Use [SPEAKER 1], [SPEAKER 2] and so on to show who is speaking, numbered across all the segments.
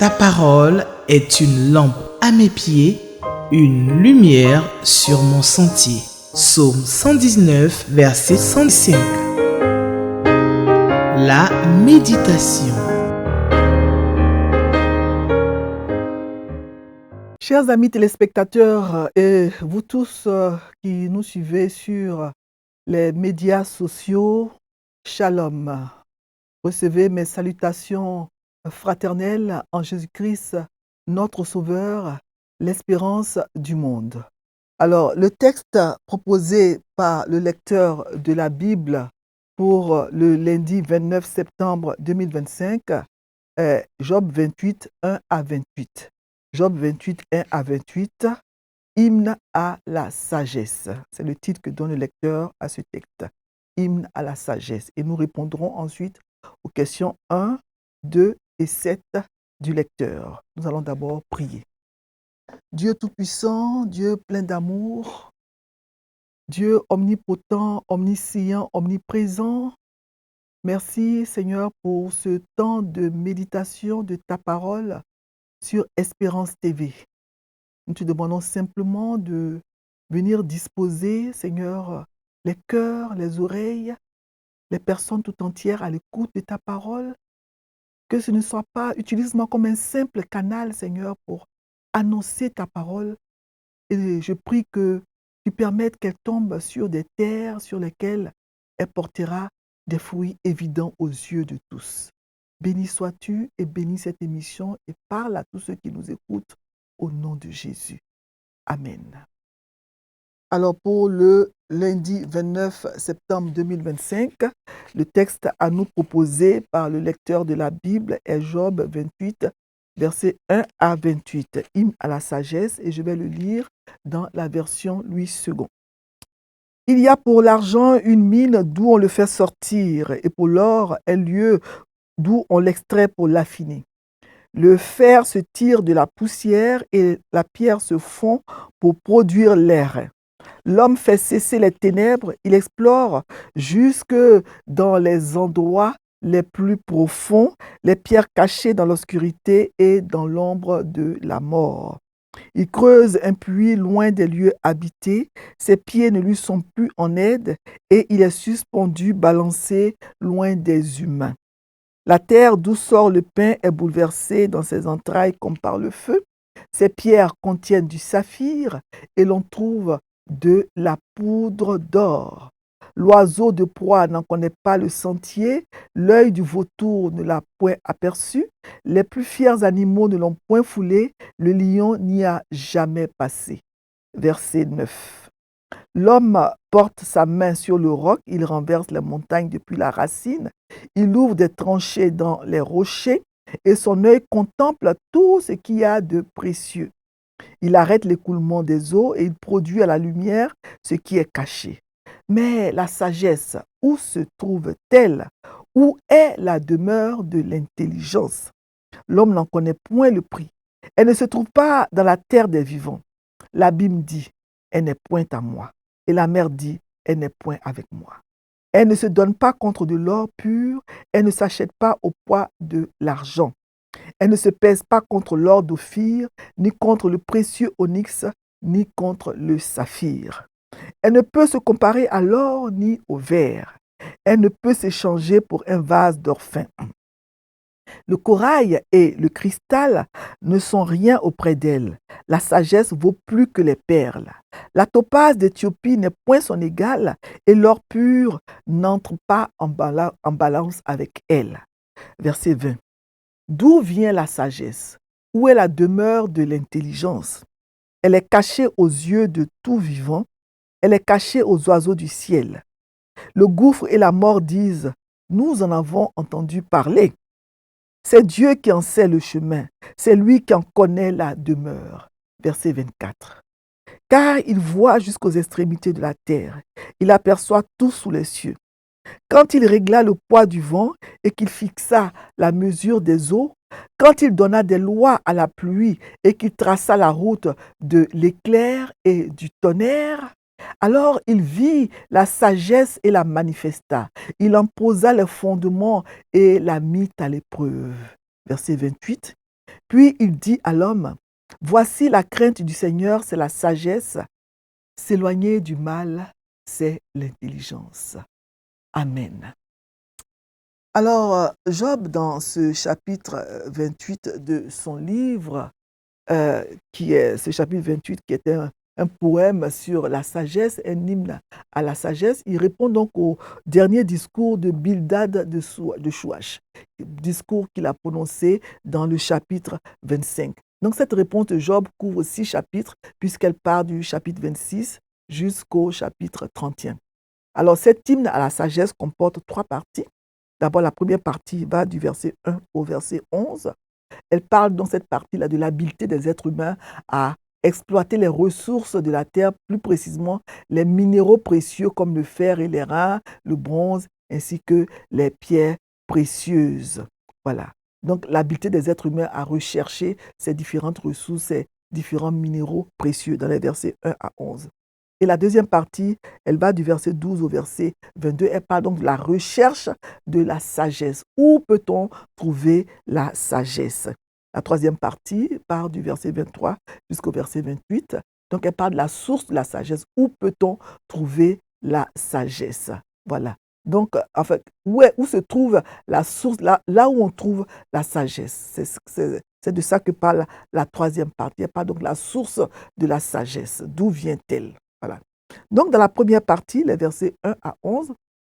[SPEAKER 1] Ta parole est une lampe à mes pieds, une lumière sur mon sentier. Psaume 119, verset 105. La méditation.
[SPEAKER 2] Chers amis téléspectateurs et vous tous qui nous suivez sur les médias sociaux, Shalom. Recevez mes salutations fraternelles en Jésus-Christ, notre Sauveur, l'espérance du monde. Alors, le texte proposé par le lecteur de la Bible pour le lundi 29 septembre 2025 est Job 28, 1 à 28. Job 28, 1 à 28, hymne à la sagesse. C'est le titre que donne le lecteur à ce texte. Hymne à la sagesse. Et nous répondrons ensuite aux questions 1, 2 et 7 du lecteur. Nous allons d'abord prier. Dieu Tout-Puissant, Dieu plein d'amour, Dieu omnipotent, omniscient, omniprésent, merci Seigneur pour ce temps de méditation de ta parole sur Espérance TV. Nous te demandons simplement de venir disposer, Seigneur, les cœurs, les oreilles, les personnes tout entières à l'écoute de ta parole. Que ce ne soit pas, utilise-moi comme un simple canal, Seigneur, pour annoncer ta parole. Et je prie que tu permettes qu'elle tombe sur des terres sur lesquelles elle portera des fruits évidents aux yeux de tous. Béni sois-tu et bénis cette émission et parle à tous ceux qui nous écoutent au nom de Jésus. Amen. Alors pour le lundi 29 septembre 2025, le texte à nous proposer par le lecteur de la Bible est Job 28, versets 1 à 28, hymne à la sagesse, et je vais le lire dans la version Louis II. Il y a pour l'argent une mine d'où on le fait sortir, et pour l'or un lieu d'où on l'extrait pour l'affiner. Le fer se tire de la poussière et la pierre se fond pour produire l'air. L'homme fait cesser les ténèbres, il explore jusque dans les endroits les plus profonds, les pierres cachées dans l'obscurité et dans l'ombre de la mort. Il creuse un puits loin des lieux habités, ses pieds ne lui sont plus en aide et il est suspendu, balancé loin des humains. La terre d'où sort le pain est bouleversée dans ses entrailles comme par le feu. Ces pierres contiennent du saphir et l'on trouve de la poudre d'or. L'oiseau de proie n'en connaît pas le sentier, l'œil du vautour ne l'a point aperçu, les plus fiers animaux ne l'ont point foulé, le lion n'y a jamais passé. Verset 9. L'homme porte sa main sur le roc, il renverse les montagnes depuis la racine, il ouvre des tranchées dans les rochers et son œil contemple tout ce qu'il y a de précieux. Il arrête l'écoulement des eaux et il produit à la lumière ce qui est caché. Mais la sagesse, où se trouve-t-elle? Où est la demeure de l'intelligence? L'homme n'en connaît point le prix. Elle ne se trouve pas dans la terre des vivants. L'abîme dit, elle n'est point à moi. Et la mer dit, elle n'est point avec moi. Elle ne se donne pas contre de l'or pur, elle ne s'achète pas au poids de l'argent. Elle ne se pèse pas contre l'or d'Ophir, ni contre le précieux onyx, ni contre le saphir. Elle ne peut se comparer à l'or ni au verre. Elle ne peut s'échanger pour un vase d'or fin. Le corail et le cristal ne sont rien auprès d'elle. La sagesse vaut plus que les perles. La topaze d'Éthiopie n'est point son égale et l'or pur n'entre pas en balance avec elle. Verset 20. D'où vient la sagesse? Où est la demeure de l'intelligence? Elle est cachée aux yeux de tout vivant. Elle est cachée aux oiseaux du ciel. Le gouffre et la mort disent, nous en avons entendu parler. C'est Dieu qui en sait le chemin, c'est lui qui en connaît la demeure. Verset 24. Car il voit jusqu'aux extrémités de la terre, il aperçoit tout sous les cieux. Quand il régla le poids du vent et qu'il fixa la mesure des eaux, quand il donna des lois à la pluie et qu'il traça la route de l'éclair et du tonnerre, alors il vit la sagesse et la manifesta. Il en posa les fondements et la mit à l'épreuve. Verset 28. Puis il dit à l'homme, voici la crainte du Seigneur, c'est la sagesse. S'éloigner du mal, c'est l'intelligence. Amen. Alors, Job, dans ce chapitre 28 de son livre, ce chapitre 28 qui était un poème sur la sagesse, un hymne à la sagesse, il répond donc au dernier discours de Bildad de Chouach, discours qu'il a prononcé dans le chapitre 25. Donc cette réponse de Job couvre 6 chapitres, puisqu'elle part du chapitre 26 jusqu'au chapitre 31. Alors cet hymne à la sagesse comporte 3 parties. D'abord, la première partie va du verset 1 au verset 11. Elle parle dans cette partie-là de l'habileté des êtres humains à exploiter les ressources de la terre, plus précisément les minéraux précieux comme le fer et les reins, le bronze, ainsi que les pierres précieuses. Voilà. Donc, l'habileté des êtres humains à rechercher ces différentes ressources, ces différents minéraux précieux dans les versets 1 à 11. Et la deuxième partie, elle va du verset 12 au verset 22. Elle parle donc de la recherche de la sagesse. Où peut-on trouver la sagesse? La troisième partie part du verset 23 jusqu'au verset 28. Donc, elle parle de la source de la sagesse. Où peut-on trouver la sagesse? Voilà. Donc, en fait, où se trouve la source, là où on trouve la sagesse? C'est de ça que parle la troisième partie. Elle parle donc de la source de la sagesse. D'où vient-elle? Voilà. Donc, dans la première partie, les versets 1 à 11,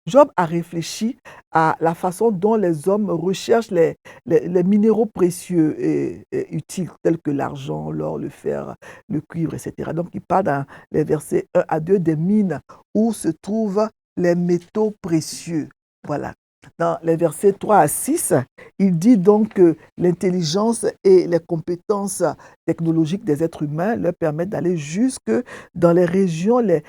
[SPEAKER 2] Job a réfléchi à la façon dont les hommes recherchent les minéraux précieux et utiles, tels que l'argent, l'or, le fer, le cuivre, etc. Donc, il parle dans les versets 1 à 2 des mines où se trouvent les métaux précieux. Voilà. Dans les versets 3 à 6, il dit donc que l'intelligence et les compétences technologiques des êtres humains leur permettent d'aller jusque dans les régions les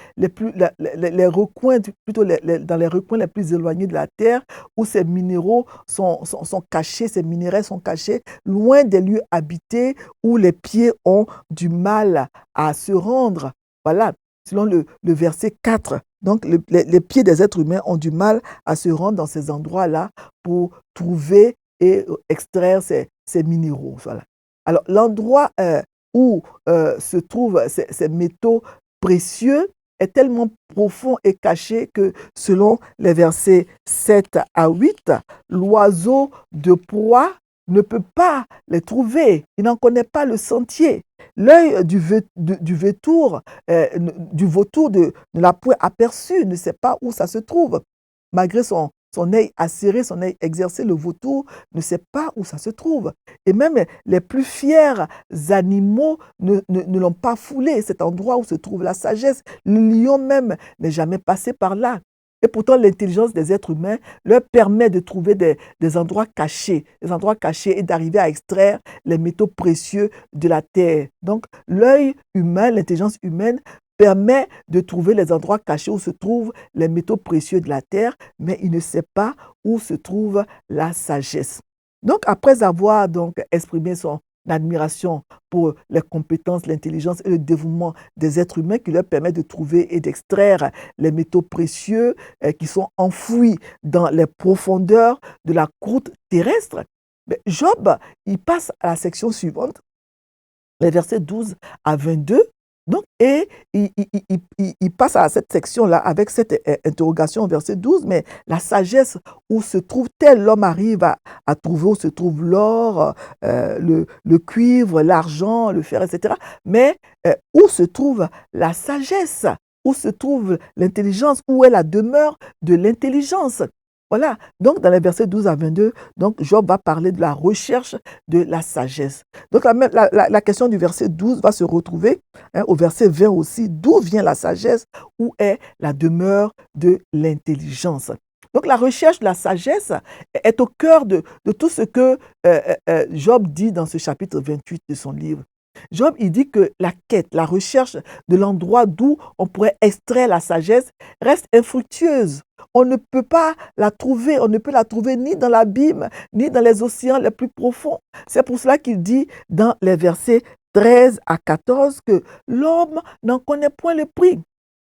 [SPEAKER 2] recoins, plutôt dans les recoins les plus éloignés de la terre, où ces minéraux sont cachés, ces minerais sont cachés, loin des lieux habités où les pieds ont du mal à se rendre. Voilà, selon le verset 4. Donc, les pieds des êtres humains ont du mal à se rendre dans ces endroits-là pour trouver et extraire ces minéraux. Voilà. Alors, l'endroit où se trouvent ces métaux précieux est tellement profond et caché que, selon les versets 7 à 8, l'oiseau de proie ne peut pas les trouver. Il n'en connaît pas le sentier. L'œil du vautour ne l'a point aperçu, ne sait pas où ça se trouve. Malgré son œil acéré, son œil exercé, le vautour ne sait pas où ça se trouve. Et même les plus fiers animaux ne l'ont pas foulé, cet endroit où se trouve la sagesse. Le lion même n'est jamais passé par là. Et pourtant, l'intelligence des êtres humains leur permet de trouver des endroits cachés et d'arriver à extraire les métaux précieux de la terre. Donc, l'œil humain, l'intelligence humaine, permet de trouver les endroits cachés où se trouvent les métaux précieux de la terre, mais il ne sait pas où se trouve la sagesse. Donc, après avoir donc exprimé son admiration pour les compétences, l'intelligence et le dévouement des êtres humains qui leur permettent de trouver et d'extraire les métaux précieux qui sont enfouis dans les profondeurs de la croûte terrestre, Job, il passe à la section suivante, les versets 12 à 22. Donc, et il passe à cette section-là avec cette interrogation au verset 12, mais la sagesse, où se trouve-t-elle? L'homme arrive à trouver où se trouve l'or, le cuivre, l'argent, le fer, etc. Mais où se trouve la sagesse? Où se trouve l'intelligence? Où est la demeure de l'intelligence? Voilà, donc dans les versets 12 à 22, donc Job va parler de la recherche de la sagesse. Donc la question du verset 12 va se retrouver au verset 20 aussi. D'où vient la sagesse? Où est la demeure de l'intelligence? Donc la recherche de la sagesse est au cœur de tout ce que Job dit dans ce chapitre 28 de son livre. Job, il dit que la quête, la recherche de l'endroit d'où on pourrait extraire la sagesse reste infructueuse. On ne peut pas la trouver, on ne peut la trouver ni dans l'abîme, ni dans les océans les plus profonds. C'est pour cela qu'il dit dans les versets 13 à 14 que l'homme n'en connaît point le prix.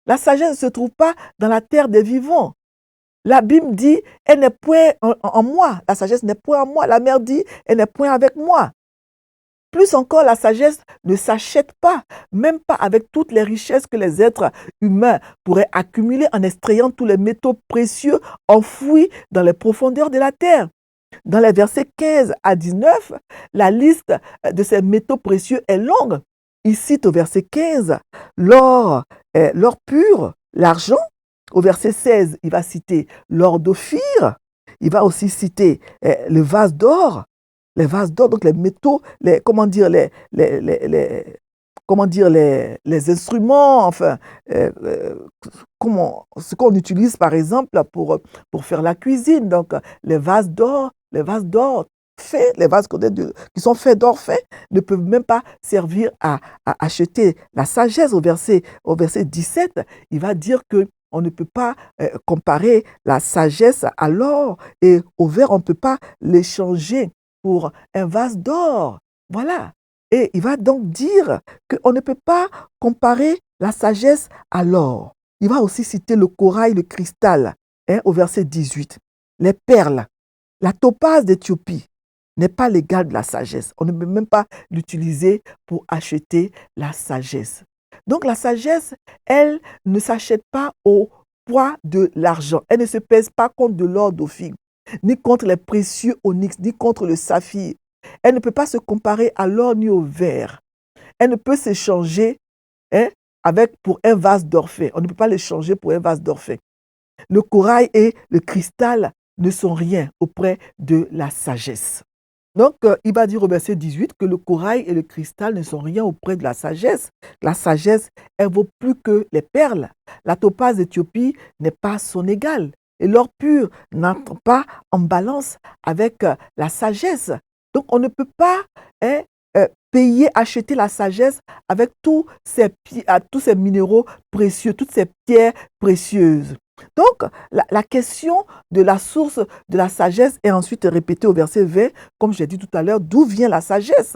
[SPEAKER 2] La sagesse ne se trouve pas dans la terre des vivants. L'abîme dit, elle n'est point en moi. La sagesse n'est point en moi. La mer dit, elle n'est point avec moi. Plus encore, la sagesse ne s'achète pas, même pas avec toutes les richesses que les êtres humains pourraient accumuler en extrayant tous les métaux précieux enfouis dans les profondeurs de la terre. Dans les versets 15 à 19, la liste de ces métaux précieux est longue. Il cite au verset 15 l'or, l'or pur, l'argent. Au verset 16, il va citer l'or d'Ophir. Il va aussi citer le vase d'or. Les vases d'or, donc les métaux, les instruments, enfin, ce qu'on utilise par exemple pour faire la cuisine. Donc, les vases d'or faits, les vases qui sont faits d'or fait, ne peuvent même pas servir à acheter la sagesse. Au verset 17, il va dire que on ne peut pas comparer la sagesse à l'or et au verre, on ne peut pas l'échanger pour un vase d'or. Voilà. Et il va donc dire qu'on ne peut pas comparer la sagesse à l'or. Il va aussi citer le corail, le cristal, au verset 18. Les perles, la topaze d'Éthiopie n'est pas l'égale de la sagesse. On ne peut même pas l'utiliser pour acheter la sagesse. Donc la sagesse, elle ne s'achète pas au poids de l'argent. Elle ne se pèse pas contre de l'or d'Ophir, ni contre les précieux onyx, ni contre le saphir. Elle ne peut pas se comparer à l'or ni au verre. Elle ne peut s'échanger pour un vase d'Orphée. On ne peut pas l'échanger pour un vase d'Orphée. Le corail et le cristal ne sont rien auprès de la sagesse. Donc, il va dire au verset 18 que le corail et le cristal ne sont rien auprès de la sagesse. La sagesse, elle vaut plus que les perles. La topaze d'Éthiopie n'est pas son égale. Et l'or pur n'entre pas en balance avec la sagesse. Donc, on ne peut pas acheter la sagesse avec tous ces minéraux précieux, toutes ces pierres précieuses. Donc, la question de la source de la sagesse est ensuite répétée au verset 20, comme j'ai dit tout à l'heure, d'où vient la sagesse?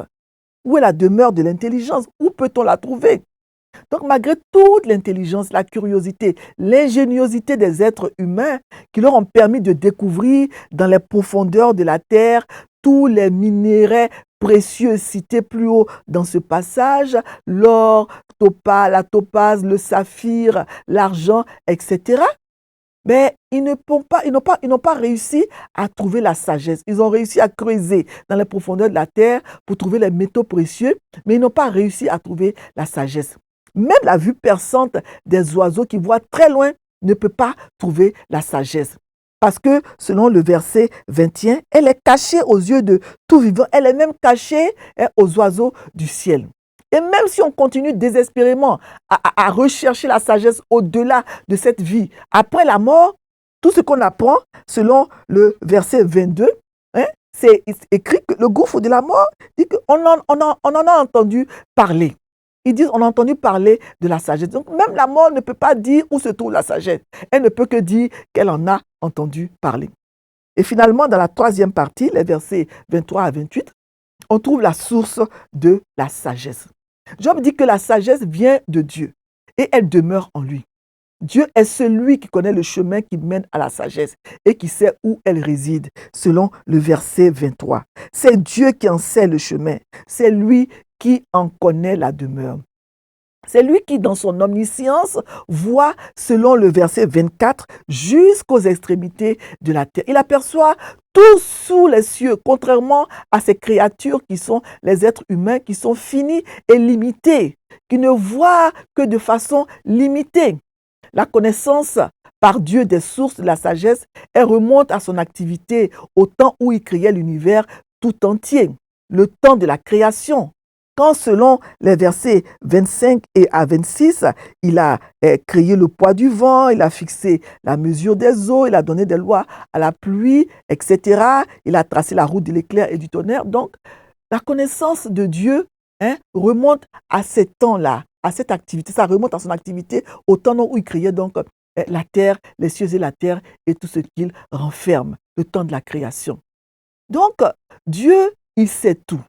[SPEAKER 2] Où est la demeure de l'intelligence? Où peut-on la trouver? Donc, malgré toute l'intelligence, la curiosité, l'ingéniosité des êtres humains qui leur ont permis de découvrir dans les profondeurs de la terre tous les minéraux précieux cités plus haut dans ce passage, l'or, la topaze, le saphir, l'argent, etc. Mais ils n'ont pas réussi à trouver la sagesse. Ils ont réussi à creuser dans les profondeurs de la terre pour trouver les métaux précieux, mais ils n'ont pas réussi à trouver la sagesse. Même la vue perçante des oiseaux qui voient très loin ne peut pas trouver la sagesse. Parce que, selon le verset 21, elle est cachée aux yeux de tout vivant. Elle est même cachée aux oiseaux du ciel. Et même si on continue désespérément à rechercher la sagesse au-delà de cette vie, après la mort, tout ce qu'on apprend, selon le verset 22, c'est écrit que le gouffre de la mort dit qu'on en a entendu parler. Ils disent on a entendu parler de la sagesse. Donc même la mort ne peut pas dire où se trouve la sagesse. Elle ne peut que dire qu'elle en a entendu parler. Et finalement, dans la troisième partie, les versets 23 à 28, on trouve la source de la sagesse. Job dit que la sagesse vient de Dieu et elle demeure en lui. Dieu est celui qui connaît le chemin qui mène à la sagesse et qui sait où elle réside, selon le verset 23. C'est Dieu qui en sait le chemin. C'est lui qui en connaît la demeure. C'est lui qui, dans son omniscience, voit, selon le verset 24, jusqu'aux extrémités de la terre. Il aperçoit tout sous les cieux, contrairement à ces créatures qui sont les êtres humains, qui sont finis et limités, qui ne voient que de façon limitée. La connaissance par Dieu des sources de la sagesse, elle remonte à son activité au temps où il créait l'univers tout entier, le temps de la création. Quand, selon les versets 25 et à 26, il a créé le poids du vent, il a fixé la mesure des eaux, il a donné des lois à la pluie, etc. Il a tracé la route de l'éclair et du tonnerre. Donc, la connaissance de Dieu remonte à ces temps-là, à cette activité. Ça remonte à son activité au temps où il créait donc la terre, les cieux et la terre et tout ce qu'il renferme, le temps de la création. Donc, Dieu, il sait tout.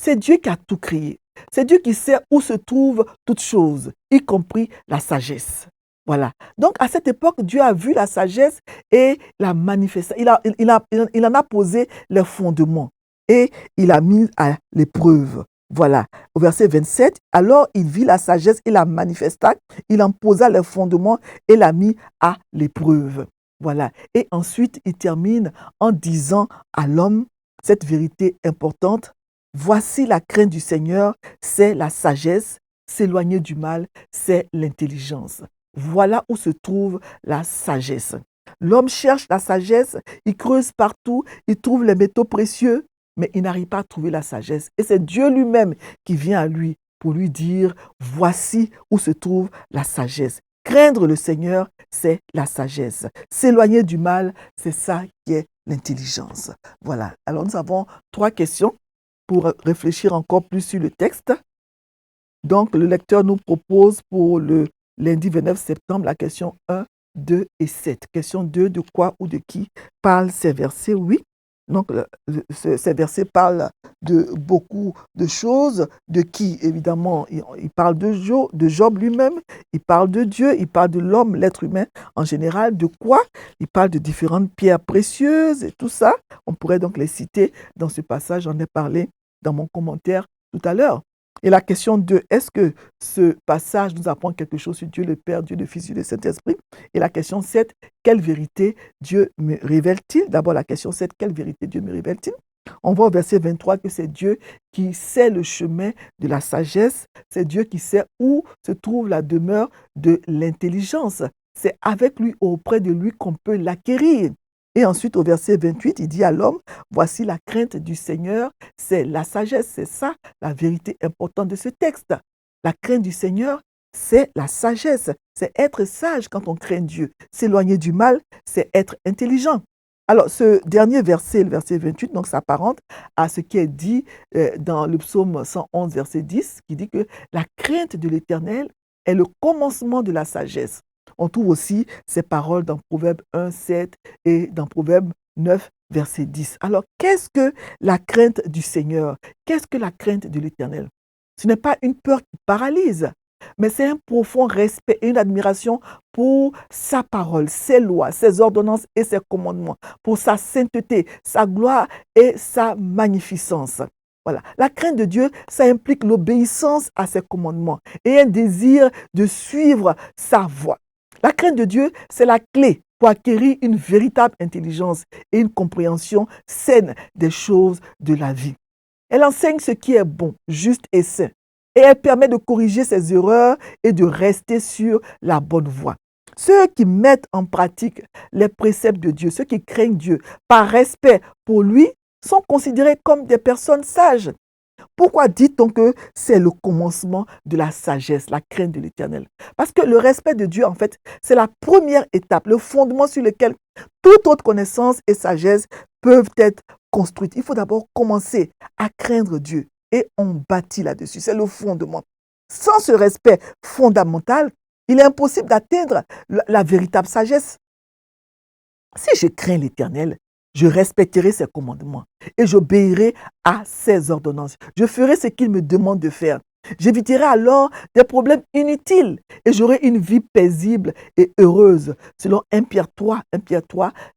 [SPEAKER 2] C'est Dieu qui a tout créé. C'est Dieu qui sait où se trouve toute chose, y compris la sagesse. Voilà. Donc, à cette époque, Dieu a vu la sagesse et l'a manifestée. Il en a posé les fondements et il a mis à l'épreuve Voilà, au verset 27, alors il vit la sagesse et la manifesta, il en posa les fondements et l'a mis à l'épreuve. Voilà, et ensuite il termine en disant à l'homme cette vérité importante, voici la crainte du Seigneur, c'est la sagesse, s'éloigner du mal, c'est l'intelligence. Voilà où se trouve la sagesse. L'homme cherche la sagesse, il creuse partout, il trouve les métaux précieux, mais il n'arrive pas à trouver la sagesse. Et c'est Dieu lui-même qui vient à lui pour lui dire, voici où se trouve la sagesse. Craindre le Seigneur, c'est la sagesse. S'éloigner du mal, c'est ça qui est l'intelligence. Voilà. Alors nous avons 3 questions pour réfléchir encore plus sur le texte. Donc le lecteur nous propose pour le lundi 29 septembre la question 1, 2 et 7. Question 2, de quoi ou de qui parlent ces versets? Oui. Donc, ces versets parlent de beaucoup de choses. De qui, évidemment, il parle de Job lui-même, il parle de Dieu, il parle de l'homme, l'être humain en général. De quoi? Il parle de différentes pierres précieuses et tout ça. On pourrait donc les citer dans ce passage. J'en ai parlé dans mon commentaire tout à l'heure. Et la question 2, est-ce que ce passage nous apprend quelque chose sur Dieu le Père, Dieu le Fils, Dieu le Saint-Esprit? Et la question 7, quelle vérité Dieu me révèle-t-il? D'abord la question 7, quelle vérité Dieu me révèle-t-il? On voit au verset 23 que c'est Dieu qui sait le chemin de la sagesse, c'est Dieu qui sait où se trouve la demeure de l'intelligence. C'est avec lui, auprès de lui qu'on peut l'acquérir. Et ensuite, au verset 28, il dit à l'homme, voici la crainte du Seigneur, c'est la sagesse, c'est ça la vérité importante de ce texte. La crainte du Seigneur, c'est la sagesse, c'est être sage quand on craint Dieu. S'éloigner du mal, c'est être intelligent. Alors, ce dernier verset, le verset 28, donc s'apparente à ce qui est dit dans le psaume 111, verset 10, qui dit que la crainte de l'Éternel est le commencement de la sagesse. On trouve aussi ces paroles dans Proverbe 1, 7 et dans Proverbe 9, verset 10. Alors, qu'est-ce que la crainte du Seigneur? Qu'est-ce que la crainte de l'Éternel? Ce n'est pas une peur qui paralyse, mais c'est un profond respect et une admiration pour sa parole, ses lois, ses ordonnances et ses commandements, pour sa sainteté, sa gloire et sa magnificence. Voilà. La crainte de Dieu, ça implique l'obéissance à ses commandements et un désir de suivre sa voie. La crainte de Dieu, c'est la clé pour acquérir une véritable intelligence et une compréhension saine des choses de la vie. Elle enseigne ce qui est bon, juste et sain. Et elle permet de corriger ses erreurs et de rester sur la bonne voie. Ceux qui mettent en pratique les préceptes de Dieu, ceux qui craignent Dieu par respect pour lui, sont considérés comme des personnes sages. Pourquoi dit-on que c'est le commencement de la sagesse, la crainte de l'Éternel? Parce que le respect de Dieu, en fait, c'est la première étape, le fondement sur lequel toute autre connaissance et sagesse peuvent être construites. Il faut d'abord commencer à craindre Dieu et on bâtit là-dessus. C'est le fondement. Sans ce respect fondamental, il est impossible d'atteindre la véritable sagesse. Si je crains l'Éternel, je respecterai ses commandements et j'obéirai à ses ordonnances. Je ferai ce qu'il me demande de faire. J'éviterai alors des problèmes inutiles et j'aurai une vie paisible et heureuse. Selon 1 Pierre 3,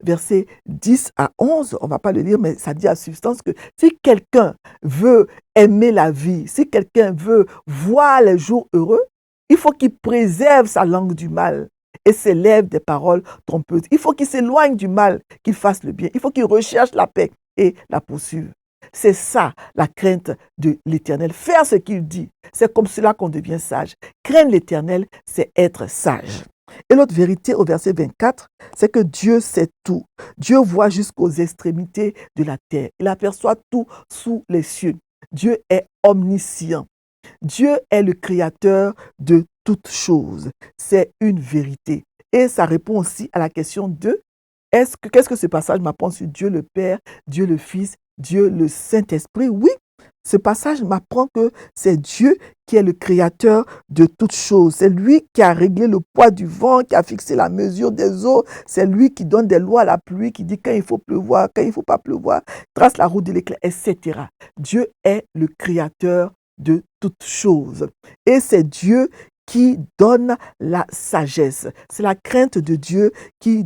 [SPEAKER 2] versets 10 à 11, on ne va pas le lire, mais ça dit à substance que si quelqu'un veut aimer la vie, si quelqu'un veut voir les jours heureux, il faut qu'il préserve sa langue du mal et s'élève des paroles trompeuses. Il faut qu'il s'éloigne du mal, qu'il fasse le bien. Il faut qu'il recherche la paix et la poursuive. C'est ça, la crainte de l'Éternel. Faire ce qu'il dit, c'est comme cela qu'on devient sage. Craindre l'Éternel, c'est être sage. Et l'autre vérité au verset 24, c'est que Dieu sait tout. Dieu voit jusqu'aux extrémités de la terre. Il aperçoit tout sous les cieux. Dieu est omniscient. Dieu est le créateur de toutes choses. C'est une vérité. Et ça répond aussi à la question 2. Qu'est-ce que ce passage m'apprend sur Dieu le Père, Dieu le Fils, Dieu le Saint-Esprit? Oui, ce passage m'apprend que c'est Dieu qui est le créateur de toutes choses. C'est lui qui a réglé le poids du vent, qui a fixé la mesure des eaux. C'est lui qui donne des lois à la pluie, qui dit quand il faut pleuvoir, quand il ne faut pas pleuvoir, trace la route de l'éclair, etc. Dieu est le créateur de toutes choses. Et c'est Dieu qui donne la sagesse. C'est la crainte de Dieu qui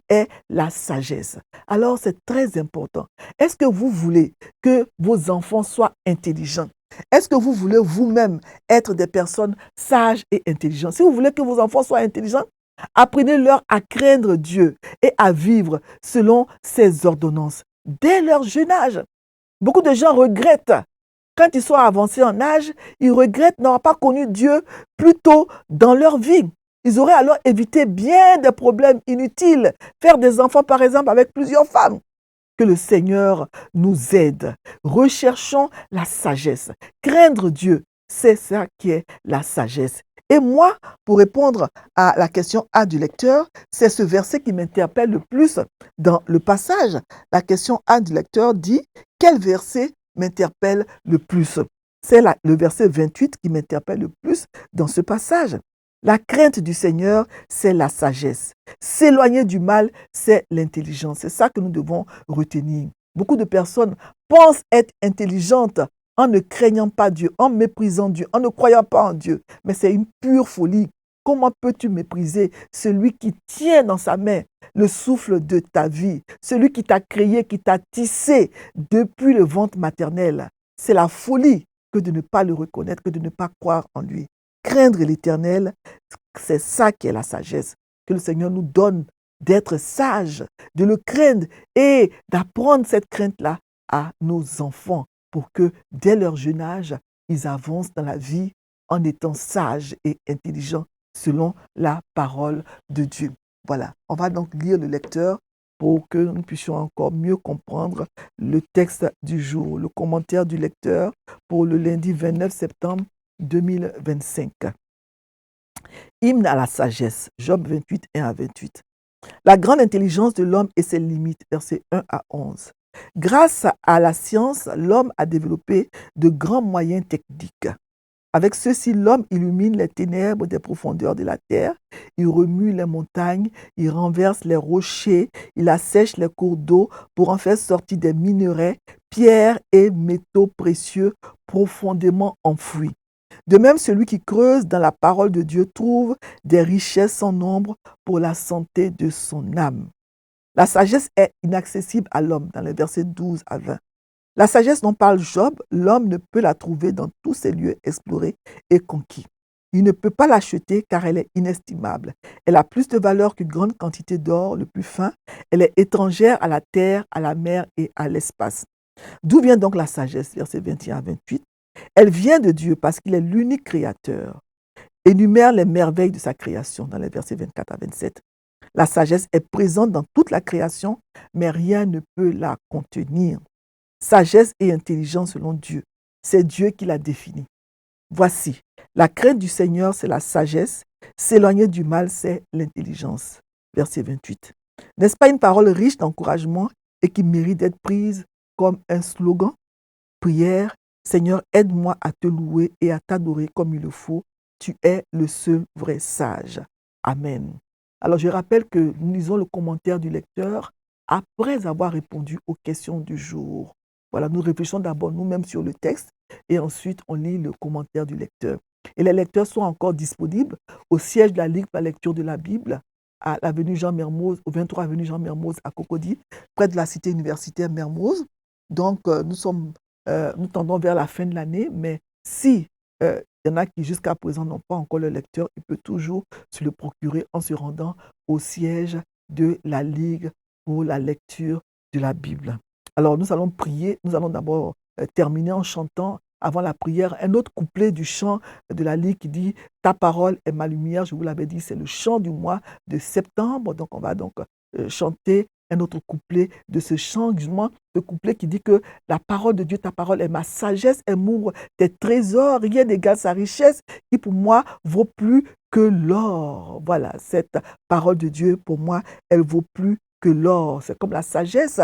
[SPEAKER 2] est la sagesse. Alors c'est très important. Est-ce que vous voulez que vos enfants soient intelligents? Est-ce que vous voulez vous-même être des personnes sages et intelligentes? Si vous voulez que vos enfants soient intelligents, apprenez-leur à craindre Dieu et à vivre selon ses ordonnances dès leur jeune âge. Beaucoup de gens regrettent, quand ils sont avancés en âge, ils regrettent n'avoir pas connu Dieu plus tôt dans leur vie. Ils auraient alors évité bien des problèmes inutiles, faire des enfants par exemple avec plusieurs femmes. Que le Seigneur nous aide. Recherchons la sagesse. Craindre Dieu, c'est ça qui est la sagesse. Et moi, pour répondre à la question A du lecteur, c'est ce verset qui m'interpelle le plus dans le passage. La question A du lecteur dit, quel verset m'interpelle le plus? C'est le verset 28 qui m'interpelle le plus dans ce passage. La crainte du Seigneur, c'est la sagesse. S'éloigner du mal, c'est l'intelligence. C'est ça que nous devons retenir. Beaucoup de personnes pensent être intelligentes en ne craignant pas Dieu, en méprisant Dieu, en ne croyant pas en Dieu. Mais c'est une pure folie. Comment peux-tu mépriser celui qui tient dans sa main le souffle de ta vie, celui qui t'a créé, qui t'a tissé depuis le ventre maternel? C'est la folie que de ne pas le reconnaître, que de ne pas croire en lui. Craindre l'Éternel, c'est ça qui est la sagesse. Que le Seigneur nous donne d'être sages, de le craindre et d'apprendre cette crainte-là à nos enfants pour que dès leur jeune âge, ils avancent dans la vie en étant sages et intelligents selon la parole de Dieu. Voilà, on va donc lire le lecteur pour que nous puissions encore mieux comprendre le texte du jour, le commentaire du lecteur pour le lundi 29 septembre 2025. Hymne à la sagesse, Job 28, 1 à 28. La grande intelligence de l'homme et ses limites, versets 1 à 11. Grâce à la science, l'homme a développé de grands moyens techniques. Avec ceux-ci, l'homme illumine les ténèbres des profondeurs de la terre, il remue les montagnes, il renverse les rochers, il assèche les cours d'eau pour en faire sortir des minerais, pierres et métaux précieux profondément enfouis. De même, celui qui creuse dans la parole de Dieu trouve des richesses sans nombre pour la santé de son âme. La sagesse est inaccessible à l'homme, dans les versets 12 à 20. La sagesse dont parle Job, l'homme ne peut la trouver dans tous ces lieux explorés et conquis. Il ne peut pas l'acheter car elle est inestimable. Elle a plus de valeur qu'une grande quantité d'or le plus fin. Elle est étrangère à la terre, à la mer et à l'espace. D'où vient donc la sagesse, versets 21 à 28? Elle vient de Dieu parce qu'il est l'unique créateur. Énumère les merveilles de sa création dans les versets 24 à 27. La sagesse est présente dans toute la création, mais rien ne peut la contenir. Sagesse et intelligence selon Dieu. C'est Dieu qui l'a définie. Voici, la crainte du Seigneur, c'est la sagesse. S'éloigner du mal, c'est l'intelligence. Verset 28. N'est-ce pas une parole riche d'encouragement et qui mérite d'être prise comme un slogan? Prière, Seigneur, aide-moi à te louer et à t'adorer comme il le faut. Tu es le seul vrai sage. Amen. Alors je rappelle que nous lisons le commentaire du lecteur après avoir répondu aux questions du jour. Voilà, nous réfléchissons d'abord nous-mêmes sur le texte et ensuite on lit le commentaire du lecteur. Et les lecteurs sont encore disponibles au siège de la Ligue pour la lecture de la Bible à l'avenue Jean Mermoz, au 23 avenue Jean Mermoz à Cocody, près de la cité universitaire Mermoz. Donc nous tendons vers la fin de l'année, mais si il y en a qui jusqu'à présent n'ont pas encore le lecteur, il peut toujours se le procurer en se rendant au siège de la Ligue pour la lecture de la Bible. Alors nous allons prier, nous allons d'abord terminer en chantant avant la prière un autre couplet du chant de la Ligue qui dit « Ta parole est ma lumière », je vous l'avais dit, c'est le chant du mois de septembre, donc on va donc chanter un autre couplet de ce chant, justement, ce couplet qui dit que la parole de Dieu, ta parole est ma sagesse, elle m'ouvre tes trésors, rien n'égale sa richesse, qui pour moi vaut plus que l'or. Voilà, cette parole de Dieu, pour moi, elle vaut plus que l'or. C'est comme la sagesse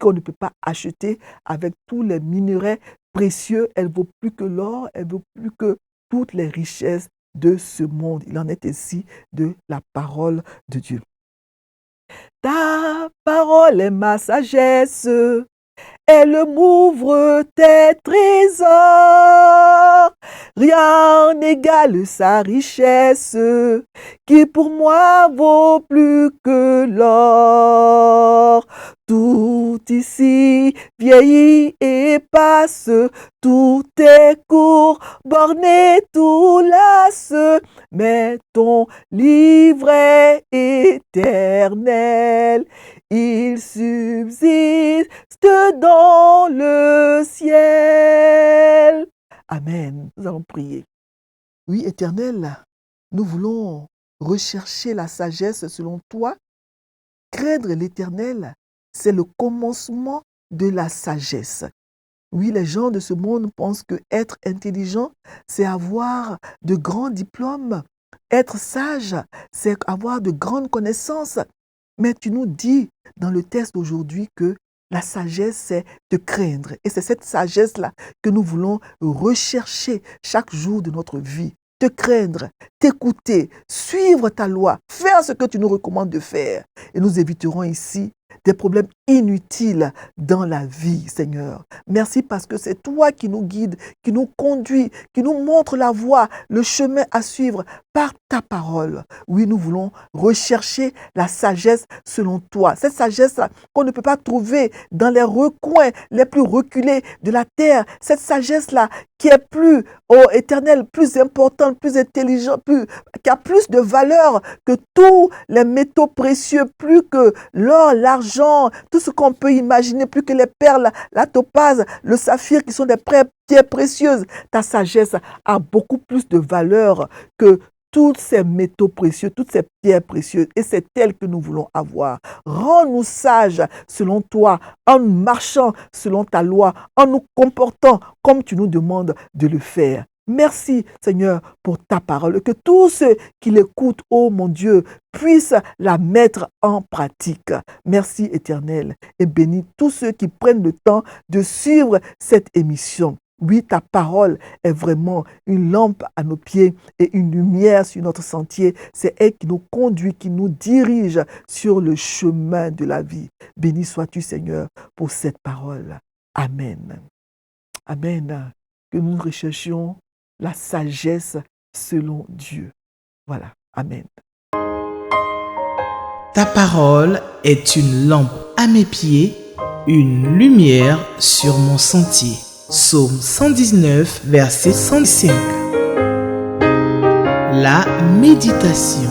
[SPEAKER 2] qu'on ne peut pas acheter avec tous les minerais précieux. Elle vaut plus que l'or, elle vaut plus que toutes les richesses de ce monde. Il en est ainsi de la parole de Dieu. Ta parole est ma sagesse, elle m'ouvre tes trésors. Rien n'égale sa richesse, qui pour moi vaut plus que l'or. Tout ici vieillit et passe, tout est court, borné, tout lasse, mais ton livret éternel, il subsiste dans le ciel. Amen. Nous allons prier. Oui, Éternel, nous voulons rechercher la sagesse selon toi. Craindre l'Éternel, c'est le commencement de la sagesse. Oui, les gens de ce monde pensent que être intelligent, c'est avoir de grands diplômes. Être sage, c'est avoir de grandes connaissances. Mais tu nous dis dans le texte d'aujourd'hui que la sagesse, c'est de craindre. Et c'est cette sagesse-là que nous voulons rechercher chaque jour de notre vie. Te craindre, t'écouter, suivre ta loi, faire ce que tu nous recommandes de faire. Et nous éviterons ici des problèmes inutiles dans la vie, Seigneur. Merci parce que c'est toi qui nous guides, qui nous conduis, qui nous montre la voie, le chemin à suivre par ta parole. Oui, nous voulons rechercher la sagesse selon toi. Cette sagesse-là qu'on ne peut pas trouver dans les recoins les plus reculés de la terre. Cette sagesse-là qui est plus éternelle, plus importante, plus intelligente, qui a plus de valeur que tous les métaux précieux, plus que l'or, l'argent, tout ce qu'on peut imaginer, plus que les perles, la topaze, le saphir qui sont des pierres précieuses. Ta sagesse a beaucoup plus de valeur que tous ces métaux précieux, toutes ces pierres précieuses. Et c'est elle que nous voulons avoir. Rends-nous sages selon toi, en marchant selon ta loi, en nous comportant comme tu nous demandes de le faire. Merci Seigneur pour ta parole. Que tous ceux qui l'écoutent, oh mon Dieu, puissent la mettre en pratique. Merci Éternel et bénis tous ceux qui prennent le temps de suivre cette émission. Oui, ta parole est vraiment une lampe à nos pieds et une lumière sur notre sentier. C'est elle qui nous conduit, qui nous dirige sur le chemin de la vie. Béni sois-tu, Seigneur, pour cette parole. Amen. Amen. Que nous recherchions la sagesse selon Dieu. Voilà. Amen.
[SPEAKER 1] Ta parole est une lampe à mes pieds, une lumière sur mon sentier. Psaume 119, verset 105. La méditation.